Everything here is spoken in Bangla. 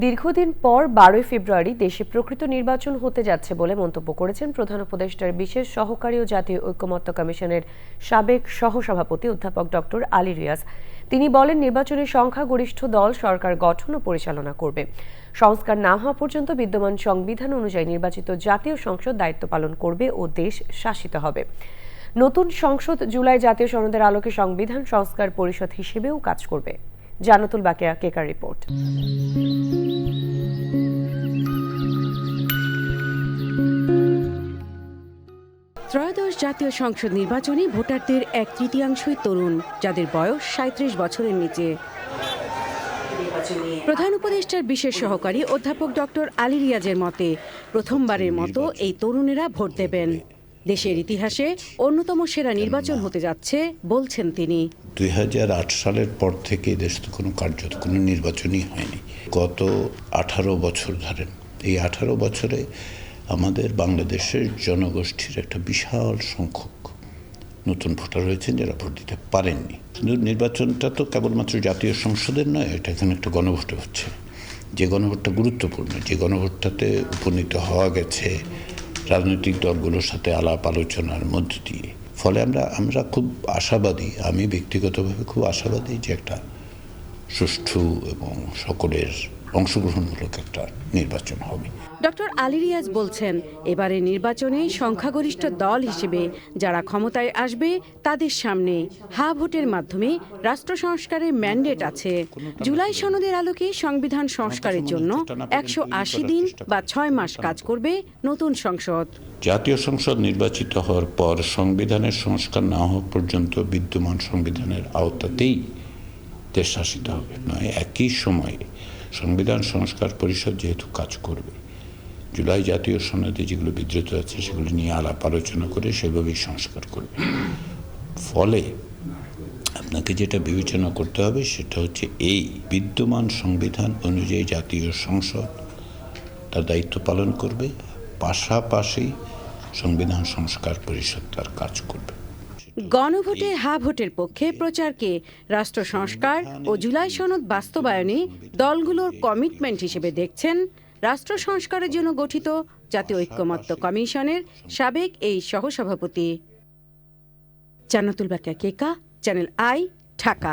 দীর্ঘদিন পর 12 ফেব্রুয়ারি দেশে প্রকৃত নির্বাচন হতে যাচ্ছে বলে মন্তব্য করেছেন প্রধান উপদেষ্টার বিশেষ সহকারী ও জাতীয় ঐকমত্য কমিশনের সাবেক সহসভাপতি অধ্যাপক ডক্টর আলী রিয়াজ। তিনি বলেন, নির্বাচনের সংখ্যাগরিষ্ঠ দল সরকার গঠন ও পরিচালনা করবে। সংস্কার না হওয়া পর্যন্ত বিদ্যমান সংবিধান অনুযায়ী নির্বাচিত জাতীয় সংসদ দায়িত্ব পালন করবে ও দেশ শাসিত হবে। নতুন সংসদ জুলাই জাতীয় সনদের আলোকে সংবিধান সংস্কার পরিষদ হিসেবেও কাজ করবে। জান্নাতুল বাকেয়া কেকার রিপোর্ট। ত্রয়োদশ জাতীয় সংসদ নির্বাচনে ভোটারদের 1/3 তরুণ, যাদের বয়স 37 বছরের নিচে। প্রধান উপদেষ্টার বিশেষ সহকারী অধ্যাপক ডক্টর আলী রিয়াজের মতে প্রথমবারের মতো এই তরুণেরা ভোট দেবেন। দেশের ইতিহাসে অন্যতম সেরা নির্বাচন হতে যাচ্ছে বলছেন তিনি। 2008 সালের পর থেকে দেশ তো কোনো কার্যত কোনো নির্বাচনই হয়নি। গত 18 বছর ধরেন, এই 18 বছরে আমাদের বাংলাদেশের জনগোষ্ঠীর একটা বিশাল সংখ্যক নতুন ভোটার হয়েছেন যারা ভোট দিতে পারেননি। কিন্তু নির্বাচনটা তো কেবলমাত্র জাতীয় সংসদের নয়, এটা এখানে একটা গণভোটে হচ্ছে। যে গণভোটটা গুরুত্বপূর্ণ, যে গণভোটটাতে উপনীত হওয়া গেছে রাজনৈতিক দলগুলোর সাথে আলাপ আলোচনার মধ্য দিয়ে। ফলে আমরা খুব আশাবাদী, আমি ব্যক্তিগতভাবে খুব আশাবাদী যে একটা সুষ্ঠু এবং সকলের অংশগ্রহণমূলক একটা নির্বাচন হবে। ডক্টর আলী রিয়াজ বলছেন, এবারে নির্বাচনে সংখ্যাগরিষ্ঠ দল হিসেবে যারা ক্ষমতায় আসবে তাদের সামনে হা ভোটের মাধ্যমে রাষ্ট্র সংস্কারের ম্যান্ডেট আছে। জুলাই সনদের আলোকে সংবিধান সংস্কারের জন্য 180 দিন বা 6 মাস কাজ করবে নতুন সংসদ। জাতীয় সংসদ নির্বাচিত হওয়ার পর সংবিধানের সংস্কার না হওয়া পর্যন্ত বিদ্যমান সংবিধানের আওতাতেই দেশ শাসিত হবে নয়। একই সময়ে সংবিধান সংস্কার পরিষদ যেহেতু কাজ করবে, জুলাই জাতীয় সনদে যেগুলো বিধৃত আছে সেগুলো নিয়ে আলাপ আলোচনা করে সেভাবেই সংস্কার করবে। ফলে আপনাকে যেটা বিবেচনা করতে হবে সেটা হচ্ছে এই বিদ্যমান সংবিধান অনুযায়ী জাতীয় সংসদ তার দায়িত্ব পালন করবে, পাশাপাশি সংবিধান সংস্কার পরিষদ তার কাজ করবে। গণভোটে হা ভোটের পক্ষে প্রচারকে রাষ্ট্র সংস্কার ও জুলাই সনদ বাস্তবায়নে দলগুলোর কমিটমেন্ট হিসেবে দেখছেন রাষ্ট্র সংস্কারের জন্য গঠিত জাতীয় ঐকমত্য কমিশনের সাবেক এই সহসভাপতি। জান্নাতুল বাকেয়া কেকা, চ্যানেল আই, ঢাকা।